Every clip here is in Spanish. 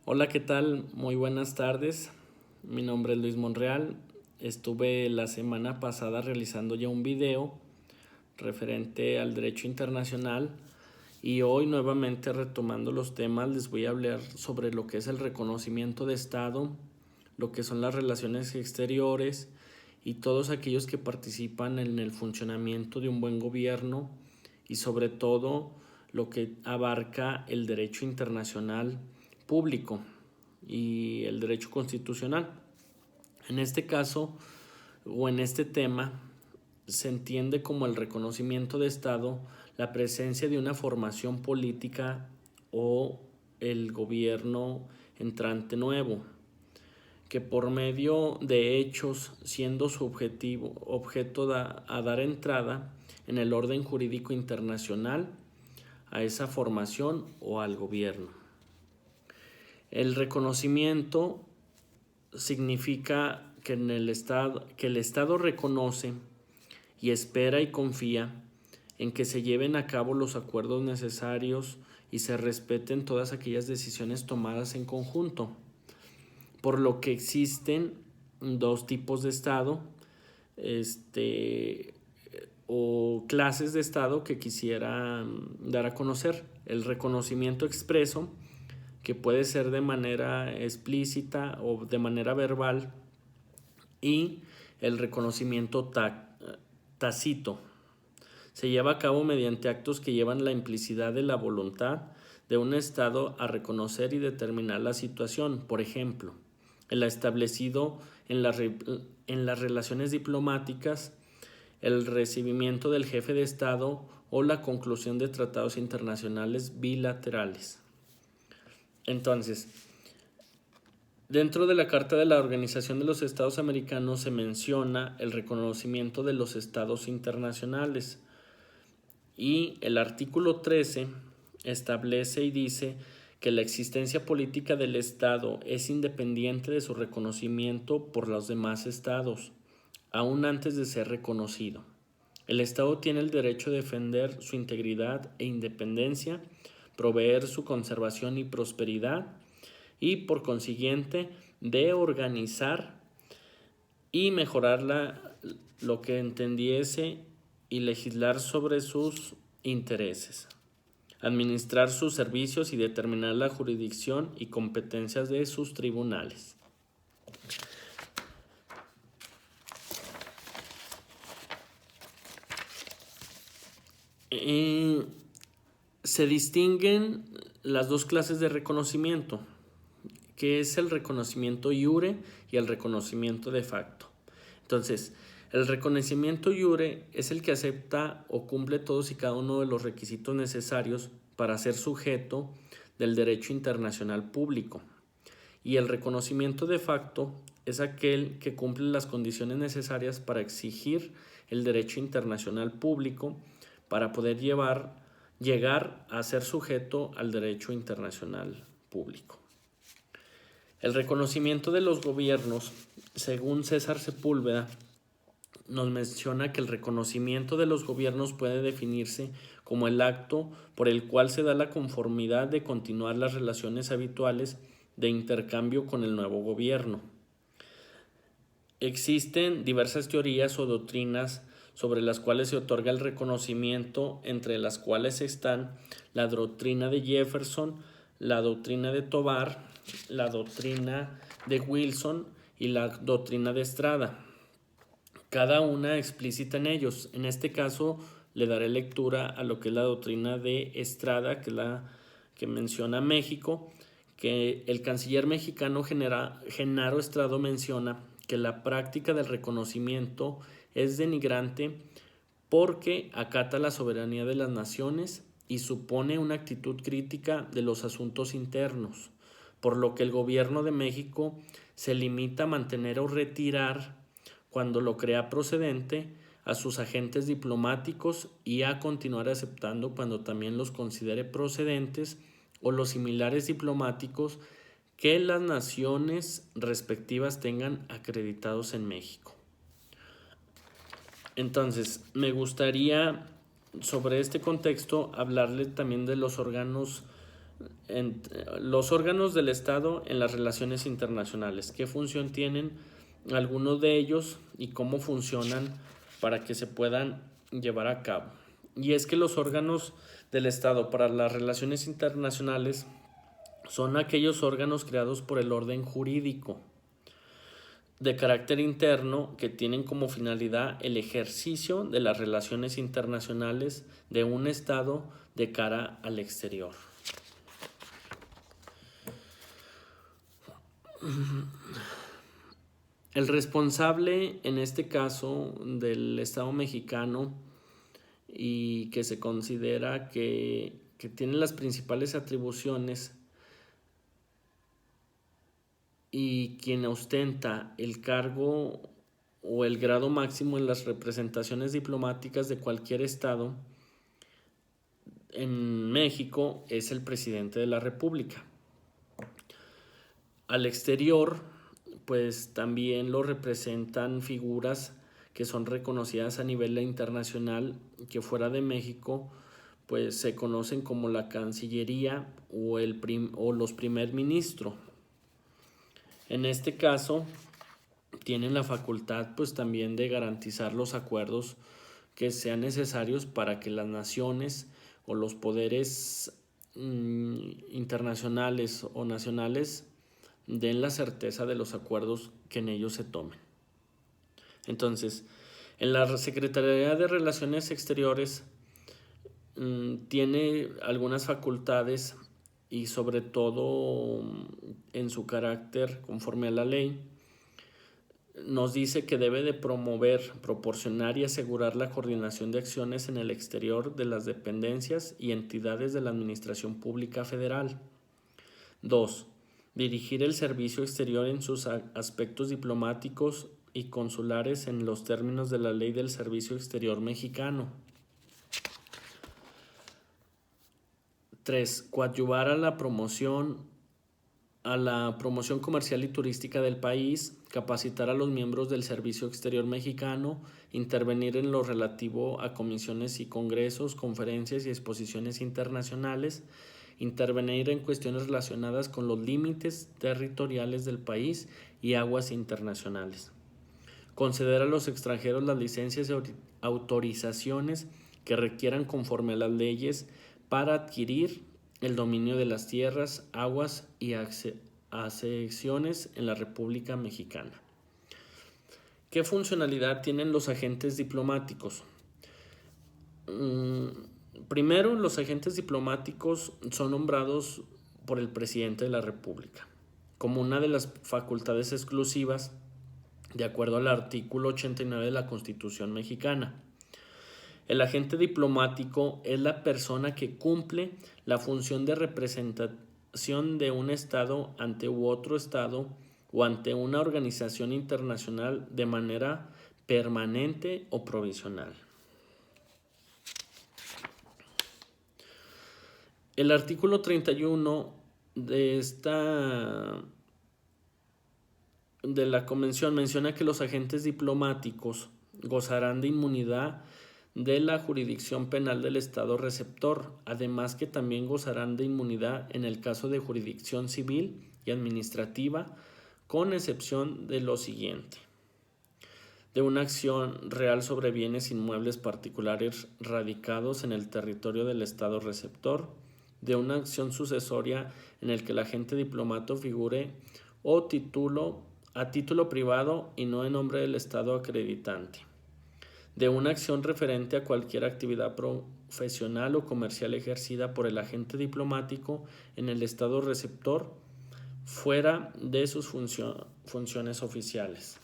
Hola, ¿qué tal? Muy buenas tardes. Mi nombre es Luis Monreal. Estuve la semana pasada realizando ya un video referente al derecho internacional y hoy nuevamente retomando los temas les voy a hablar sobre lo que es el reconocimiento de Estado, lo que son las relaciones exteriores y todos aquellos que participan en el funcionamiento de un buen gobierno y sobre todo lo que abarca el derecho internacional público y el derecho constitucional. En este caso o en este tema se entiende como el reconocimiento de Estado la presencia de una formación política o el gobierno entrante nuevo, que por medio de hechos, siendo su objeto a dar entrada en el orden jurídico internacional a esa formación o al gobierno. El reconocimiento significa que el Estado reconoce y espera y confía en que se lleven a cabo los acuerdos necesarios y se respeten todas aquellas decisiones tomadas en conjunto, por lo que existen dos tipos de Estado o clases de Estado que quisiera dar a conocer. El reconocimiento expreso, que puede ser de manera explícita o de manera verbal, y el reconocimiento tácito. Se lleva a cabo mediante actos que llevan la implicidad de la voluntad de un Estado a reconocer y determinar la situación. Por ejemplo, el establecido en las relaciones diplomáticas, el recibimiento del jefe de Estado o la conclusión de tratados internacionales bilaterales. Entonces, dentro de la Carta de la Organización de los Estados Americanos se menciona el reconocimiento de los estados internacionales y el artículo 13 establece y dice que la existencia política del Estado es independiente de su reconocimiento por los demás estados, aún antes de ser reconocido. El Estado tiene el derecho de defender su integridad e independencia, proveer su conservación y prosperidad y, por consiguiente, de organizar y mejorar lo que entendiese y legislar sobre sus intereses, administrar sus servicios y determinar la jurisdicción y competencias de sus tribunales. Se distinguen las dos clases de reconocimiento, que es el reconocimiento iure y el reconocimiento de facto. Entonces, el reconocimiento iure es el que acepta o cumple todos y cada uno de los requisitos necesarios para ser sujeto del derecho internacional público. Y el reconocimiento de facto es aquel que cumple las condiciones necesarias para exigir el derecho internacional público para poder llegar a ser sujeto al derecho internacional público. El reconocimiento de los gobiernos, según César Sepúlveda, nos menciona que el reconocimiento de los gobiernos puede definirse como el acto por el cual se da la conformidad de continuar las relaciones habituales de intercambio con el nuevo gobierno. Existen diversas teorías o doctrinas sobre las cuales se otorga el reconocimiento, entre las cuales están la doctrina de Jefferson, la doctrina de Tovar, la doctrina de Wilson y la doctrina de Estrada, cada una explícita en ellos. En este caso le daré lectura a lo que es la doctrina de Estrada, que es la que menciona México, que el canciller mexicano Genaro Estrada menciona que la práctica del reconocimiento es denigrante porque acata la soberanía de las naciones y supone una actitud crítica de los asuntos internos, por lo que el gobierno de México se limita a mantener o retirar, cuando lo crea procedente, a sus agentes diplomáticos y a continuar aceptando cuando también los considere procedentes o los similares diplomáticos que las naciones respectivas tengan acreditados en México. Entonces, me gustaría sobre este contexto hablarle también de los órganos Los órganos del Estado en las relaciones internacionales. ¿Qué función tienen algunos de ellos y cómo funcionan para que se puedan llevar a cabo? Y es que los órganos del Estado para las relaciones internacionales son aquellos órganos creados por el orden jurídico de carácter interno que tienen como finalidad el ejercicio de las relaciones internacionales de un Estado de cara al exterior. El responsable, en este caso, del Estado mexicano y que se considera que tiene las principales atribuciones y quien ostenta el cargo o el grado máximo en las representaciones diplomáticas de cualquier estado en México es el presidente de la República. Al exterior, pues también lo representan figuras que son reconocidas a nivel internacional, que fuera de México pues se conocen como la Cancillería o los primer ministro. En este caso tienen la facultad pues también de garantizar los acuerdos que sean necesarios para que las naciones o los poderes internacionales o nacionales den la certeza de los acuerdos que en ellos se tomen. Entonces, en la Secretaría de Relaciones Exteriores tiene algunas facultades y sobre todo en su carácter conforme a la ley, nos dice que debe de promover, proporcionar y asegurar la coordinación de acciones en el exterior de las dependencias y entidades de la Administración Pública Federal. 2. Dirigir el servicio exterior en sus aspectos diplomáticos y consulares en los términos de la Ley del Servicio Exterior Mexicano. 3. Coadyuvar a la promoción comercial y turística del país, capacitar a los miembros del Servicio Exterior Mexicano, intervenir en lo relativo a comisiones y congresos, conferencias y exposiciones internacionales, intervenir en cuestiones relacionadas con los límites territoriales del país y aguas internacionales. Conceder a los extranjeros las licencias y autorizaciones que requieran conforme a las leyes para adquirir el dominio de las tierras, aguas y accesiones en la República Mexicana. ¿Qué funcionalidad tienen los agentes diplomáticos? Primero, los agentes diplomáticos son nombrados por el presidente de la República como una de las facultades exclusivas de acuerdo al artículo 89 de la Constitución mexicana. El agente diplomático es la persona que cumple la función de representación de un estado ante otro estado o ante una organización internacional de manera permanente o provisional. El artículo 31 de la Convención menciona que los agentes diplomáticos gozarán de inmunidad de la jurisdicción penal del Estado receptor, además que también gozarán de inmunidad en el caso de jurisdicción civil y administrativa, con excepción de lo siguiente: de una acción real sobre bienes inmuebles particulares radicados en el territorio del Estado receptor, de una acción sucesoria en el que el agente diplomático figure a título privado y no en nombre del Estado acreditante, de una acción referente a cualquier actividad profesional o comercial ejercida por el agente diplomático en el Estado receptor fuera de sus funciones oficiales.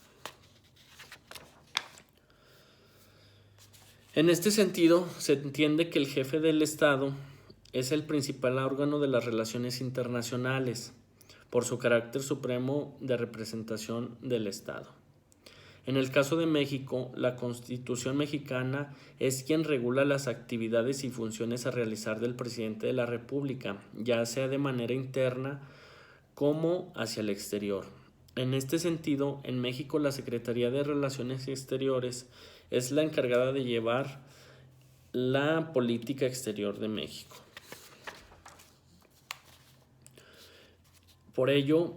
En este sentido, se entiende que el jefe del Estado es el principal órgano de las relaciones internacionales, por su carácter supremo de representación del Estado. En el caso de México, la Constitución mexicana es quien regula las actividades y funciones a realizar del presidente de la República, ya sea de manera interna como hacia el exterior. En este sentido, en México la Secretaría de Relaciones Exteriores es la encargada de llevar la política exterior de México. Por ello,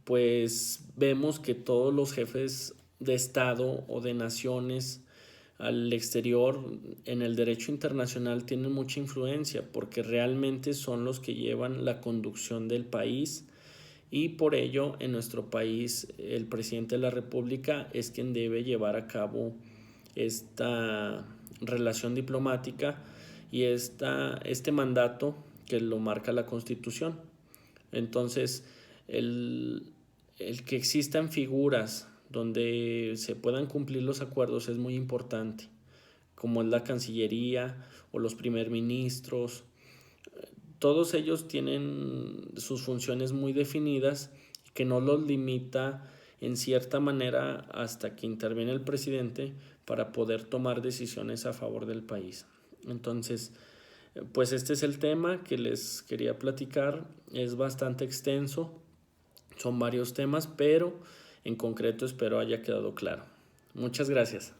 pues vemos que todos los jefes de Estado o de naciones al exterior en el derecho internacional tienen mucha influencia porque realmente son los que llevan la conducción del país, y por ello en nuestro país el presidente de la República es quien debe llevar a cabo esta relación diplomática y este mandato que lo marca la Constitución. Entonces, el que existan figuras donde se puedan cumplir los acuerdos es muy importante, como es la Cancillería o los primer ministros. Todos ellos tienen sus funciones muy definidas, que no los limita en cierta manera hasta que interviene el presidente para poder tomar decisiones a favor del país. Entonces, pues este es el tema que les quería platicar. Es bastante extenso, son varios temas, pero en concreto espero haya quedado claro. Muchas gracias.